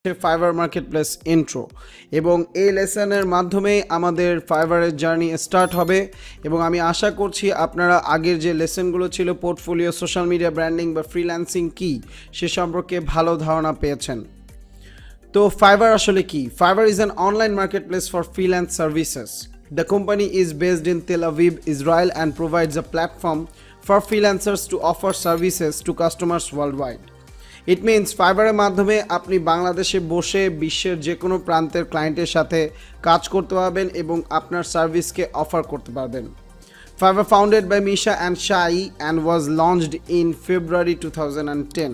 Fibre marketplace intro এবং এই লেসনের মাধ্যমে আমাদের ফাইবারের জার্নি স্টার্ট হবে এবং আমি আশা করছি আপনারা আগের যে লেসনগুলো ছিল পোর্টফোলিও সোশ্যাল মিডিয়া ব্র্যান্ডিং বা ফ্রিল্যান্সিং কি সে সম্পর্কে ভালো ধারণা পেয়েছেন। তো ফাইবার আসলে কি? Fibre is an online marketplace for freelance services. The company is based in Tel Aviv, Israel and provides a platform for freelancers to offer services to customers worldwide. It means ফাইবারের মাধ্যমে আপনি বাংলাদেশে বসে বিশ্বের যে কোনো প্রান্তের ক্লায়েন্টের সাথে কাজ করতে পারবেন এবং আপনার সার্ভিসকে অফার করতে পারবেন। Fiverr founded by Misha and Shai and was launched in February 2010.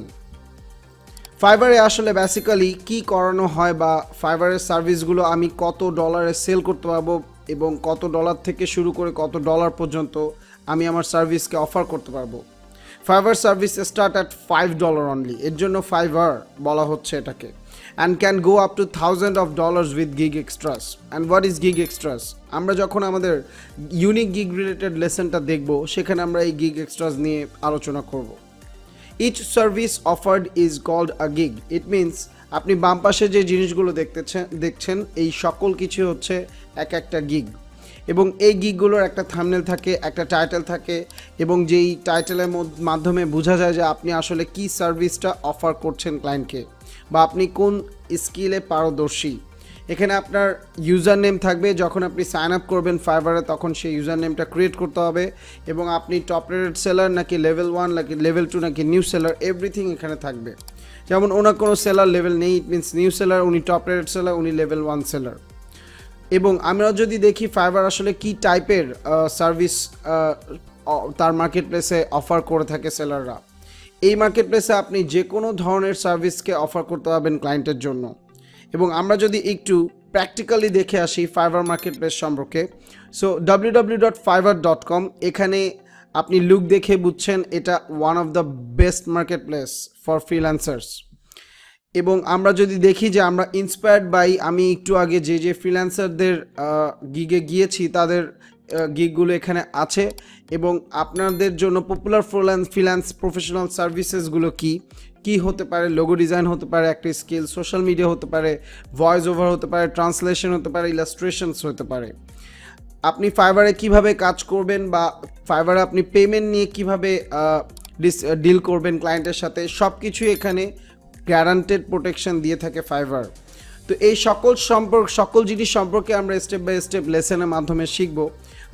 ফাইবারে আসলে বেসিক্যালি কি করানো হয় বা ফাইবারের সার্ভিসগুলো আমি কত ডলারে সেল করতে পারবো এবং কত ডলার থেকে শুরু করে কত ডলার পর্যন্ত আমি আমার সার্ভিসকে অফার করতে পারবো। Fibre service start at $5 only, এর জন্য ফাইবার বলা হচ্ছে এটাকে, and can go up to $1000 with gig extras. And what is gig extras? আমরা যখন আমাদের ইউনিক গিগ রিলেটেড লেসনটা দেখব সেখানে আমরা এই গিগ এক্সট্রাস নিয়ে আলোচনা করব। Each service offered is called a gig. It means আপনি বাম পাশে যে জিনিসগুলো দেখছেন এই সকল কিছু হচ্ছে এক একটা গিগ এবং এই গিগগুলোর একটা থাম্বনেল থাকে, একটা টাইটেল থাকে এবং যেই টাইটেলের মাধ্যমে বোঝা যায় যে আপনি আসলে কি সার্ভিসটা অফার করছেন ক্লায়েন্টকে বা আপনি কোন স্কিলে পারদর্শী। এখানে আপনার ইউজার নেম থাকবে, যখন আপনি সাইন আপ করবেন ফাইবারে তখন সেই ইউজার নেমটা ক্রিয়েট করতে হবে এবং আপনি টপ রেটেড সেলার নাকি লেভেল 1 নাকি লেভেল 2 নাকি নিউ সেলার এভরিথিং এখানে থাকবে। যেমন ওনার কোনো সেলার লেভেল নেই, ইট মিনস নিউ সেলার, উনি টপ রেটেড সেলার, উনি লেভেল 1 সেলার। এবং আমরা যদি দেখি ফাইবার আসলে কি টাইপের সার্ভিস তার মার্কেটপ্লেসে অফার করে থাকে সেলাররা, এই মার্কেটপ্লেসে আপনি যে কোনো ধরনের সার্ভিসকে অফার করতে পারবেন ক্লায়েন্টের জন্য। এবং আমরা যদি একটু প্র্যাকটিক্যালি দেখে আসি ফাইবার মার্কেটপ্লেস সম্পর্কে, সো www.fiverr.com, এখানে আপনি লুক দেখে বুঝছেন এটা one of the best marketplace for freelancers. এবং আমরা যদি দেখি যে আমরা ইন্সপায়ার্ড বাই আমি একটু আগে যে ফ্রিল্যান্সারদের গিগে গিয়েছি তাদের গিগগুলো এখানে আছে এবং আপনাদের জন্য পপুলার ফ্রিল্যান্স প্রফেশনাল সার্ভিসেসগুলো কি হতে পারে, লোগো ডিজাইন হতে পারে একটা স্কিল, সোশ্যাল মিডিয়া হতে পারে, ভয়েস ওভার হতে পারে, ট্রান্সলেশন হতে পারে, ইলাস্ট্রেশনস হতে পারে। আপনি ফাইবারে কিভাবে কাজ করবেন বা ফাইবারে আপনি পেমেন্ট নিয়ে কিভাবে ডিল করবেন ক্লায়েন্টের সাথে, সব কিছুই এখানে গ্যারান্টেড প্রোটেকশন দিয়ে থাকে ফাইবার। তো এই সকল জিনিস সম্পর্কে আমরা স্টেপ বাই স্টেপ লেসনের মাধ্যমে শিখব।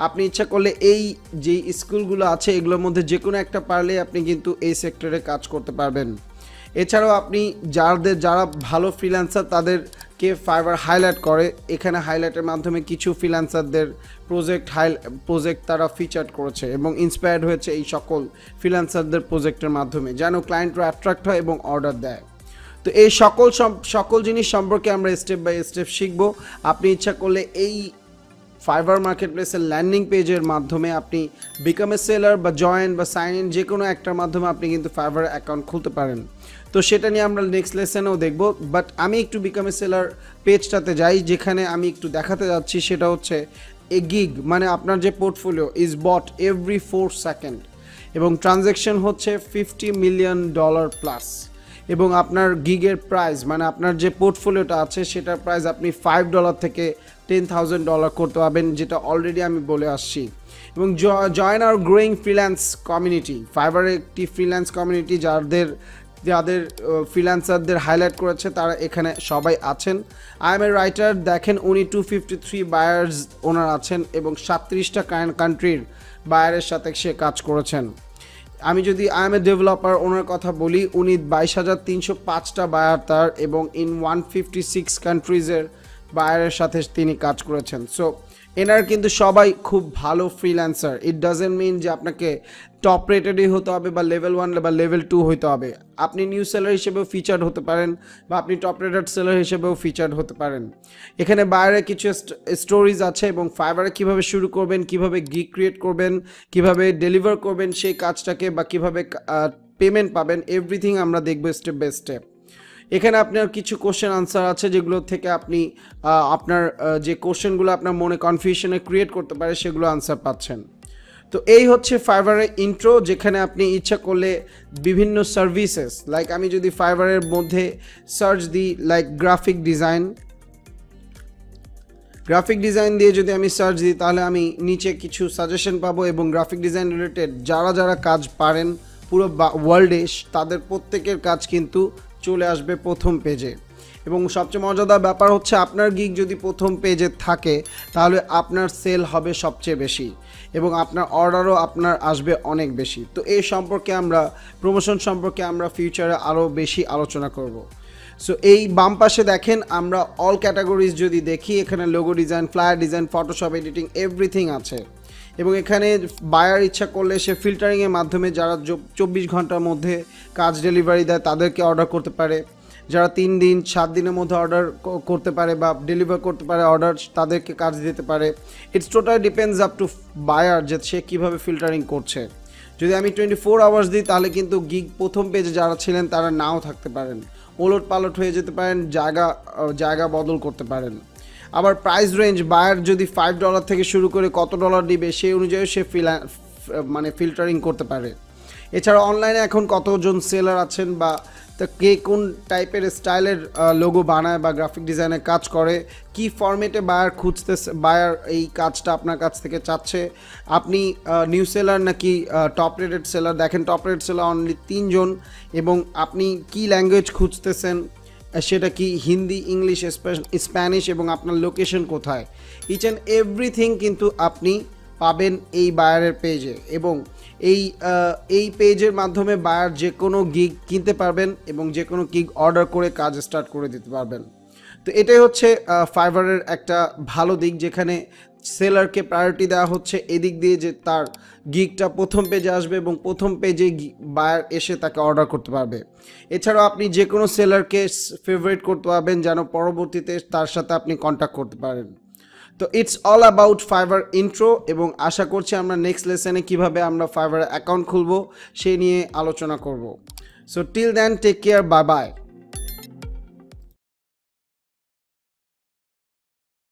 আপনি ইচ্ছা করলে এই যে স্কুলগুলো আছে এগুলোর মধ্যে যে কোনো একটা পারলে আপনি কিন্তু এই সেক্টরে কাজ করতে পারবেন। এছাড়াও আপনি যারা ভালো ফ্রিল্যান্সার তাদেরকে ফাইবার হাইলাইট করে, এখানে হাইলাইটের মাধ্যমে কিছু ফ্রিল্যান্সারদের প্রজেক্ট তারা ফিচার্ড করেছে এবং ইন্সপায়ার্ড হয়েছে এই সকল ফ্রিল্যান্সারদের প্রজেক্টের মাধ্যমে, যেন ক্লায়েন্টরা অ্যাট্রাক্ট হয় এবং অর্ডার দেয়। তো এই সকল জিনিস সম্পর্কে আমরা স্টেপ বাই স্টেপ শিখব। আপনি ইচ্ছা করলে এই ফাইবার মার্কেটপ্লেসের ল্যান্ডিং পেজের মাধ্যমে আপনি বিকাম এ সেলার বা জয়েন বা সাইন ইন যে কোনো একটার মাধ্যমে আপনি কিন্তু ফাইবার অ্যাকাউন্ট খুলতে পারেন। তো সেটা নিয়ে আমরা নেক্সট লেসনেও দেখব, বাট আমি একটু বিকাম এ সেলার পেজটাতে যাই যেখানে আমি একটু দেখাতে যাচ্ছি। সেটা হচ্ছে এ গিগ মানে আপনার যে portfolio is bought every 4 second এবং ট্রানজ্যাকশন হচ্ছে $50 মিলিয়ন প্লাস এবং আপনার গিগের প্রাইস মানে আপনার যে পোর্টফোলিওটা আছে সেটার প্রাইস আপনি $5 থেকে $10,000 করতে পারবেন, যেটা অলরেডি আমি বলে আসছি। এবং join our growing freelance community, ফাইবারের একটি ফ্রিল্যান্স কমিউনিটি যাদের ফ্রিল্যান্সারদের হাইলাইট করেছে তারা এখানে সবাই আছেন। আই এম এ রাইটার, দেখেন উনি 253 বায়ার্স ওনার আছেন এবং 37টা কান্ট্রির বায়ারের সাথে সে কাজ করেছেন। আমি যদি আই এম এ ডেভেলপার ওনার কথা বলি, উনি 22,305টা বায়ার তার এবং ইন 156 কান্ট্রিজের বায়ারের সাথে তিনি কাজ করেছেন। সো এনার কিন্তু সবাই খুব ভালো ফ্রিল্যান্সার। ইট ডাজেন্ট মিন যে আপনাকে টপ রেটেডই হতে হবে বা লেভেল 1 বা লেভেল 2 হতে হবে। আপনি নিউ সেলার হিসেবেও ফিচার্ড হতে পারেন বা আপনি টপ রেটেড সেলার হিসেবেও ফিচার্ড হতে পারেন। এখানে বাইরে কিছু স্টোরিজ আছে এবং ফাইবারে কীভাবে শুরু করবেন, কিভাবে গিগ ক্রিয়েট করবেন, কিভাবে ডেলিভার করবেন সেই কাজটাকে বা কিভাবে পেমেন্ট পাবেন, এভরিথিং আমরা দেখব স্টেপ বাই স্টেপ। এখানে আপনার কিছু কোশ্চেন আনসার আছে যেগুলো থেকে আপনি আপনার যে কোশ্চেনগুলো আপনার মনে কনফিউশনে ক্রিয়েট করতে পারে সেগুলো আনসার পাচ্ছেন। তো এই হচ্ছে ফাইবারের ইন্ট্রো, যেখানে আপনি ইচ্ছা করলে বিভিন্ন সার্ভিসেস, লাইক আমি যদি ফাইবারের মধ্যে সার্চ দিই লাইক গ্রাফিক ডিজাইন দিয়ে যদি আমি সার্চ দিই, তাহলে আমি নিচে কিছু সাজেশন পাবো এবং গ্রাফিক ডিজাইন রিলেটেড যারা কাজ পারেন পুরো ওয়ার্ল্ডে, তাদের প্রত্যেকের কাজ কিন্তু চলে আসবে প্রথম পেজে। এবং সবচেয়ে মজাদার ব্যাপার হচ্ছে আপনার গিগ যদি প্রথম পেজে থাকে তাহলে আপনার সেল হবে সবচেয়ে বেশি এবং আপনার অর্ডারও আপনার আসবে অনেক বেশি। তো এই সম্পর্কে আমরা প্রমোশন সম্পর্কে আমরা ফিউচারে আরও বেশি আলোচনা করব। সো এই বাম পাশে দেখেন আমরা অল ক্যাটাগরিজ যদি দেখি, এখানে logo design, flyer design, Photoshop editing everything আছে। এবং এখানে বায়ার ইচ্ছা করলে সে ফিল্টারিংয়ের মাধ্যমে যারা 24 ঘন্টার মধ্যে কাজ ডেলিভারি দেয় তাদেরকে অর্ডার করতে পারে, যারা 3 দিন 7 দিনের মধ্যে অর্ডার করতে পারে বা ডেলিভার করতে পারে অর্ডার, তাদেরকে কাজ দিতে পারে। It's totally depends up to buyer যে সে কীভাবে ফিল্টারিং করছে। যদি আমি 24 আওয়ার্স দিই তাহলে কিন্তু গিগ প্রথম পেজে যারা ছিলেন তারা নাও থাকতে পারেন, ওলট পালট হয়ে যেতে পারেন, জায়গা বদল করতে পারেন। আবার প্রাইস রেঞ্জ, বায়ার যদি $5 থেকে শুরু করে কত ডলার দিবে সেই অনুযায়ী সে ফিল্টারিং করতে পারে। এছাড়া অনলাইনে এখন কতজন সেলার আছেন বা কে কোন টাইপের স্টাইলের লোগো বানায় বা গ্রাফিক ডিজাইনের কাজ করে, কি ফরম্যাটে বায়ার এই কাজটা আপনার কাছ থেকে চাচ্ছে, আপনি নিউ সেলার নাকি টপ রেটেড সেলার। দেখেন টপ রেটেড সেলার অনলি 3 জন এবং আপনি কি ল্যাঙ্গুয়েজ খুঁজতেছেন, সেটা কি হিন্দি, ইংলিশ, স্প্যানিশ এবং আপনার লোকেশন কোথায়, ইচ অ্যান্ড এভরিথিং কিন্তু আপনি পাবেন এই বায়ারের পেজে। এবং এই পেজের মাধ্যমে বায়ার যে কোনো গিগ কিনতে পারবেন এবং যে কোনো গিগ অর্ডার করে কাজ স্টার্ট করে দিতে পারবেন। তো এটাই হচ্ছে ফাইবারের একটা ভালো দিক, যেখানে সেলারকে প্রায়োরিটি দেওয়া হচ্ছে এদিক দিয়ে যে তার গিগটা প্রথম পেজে আসবে এবং প্রথম পেজে বায়ার এসে তাকে অর্ডার করতে পারবে। এছাড়াও আপনি যে কোনো সেলারকে ফেভারিট করতে পারবেন যেন পরবর্তীতে তার সাথে আপনি কন্ট্যাক্ট করতে পারেন। তো it's all about fibre intro, এবং আশা করছি আমরা নেক্সট লেসনে কীভাবে আমরা ফাইবার অ্যাকাউন্ট খুলবো সেই নিয়ে আলোচনা করব। So till then take care, bye by.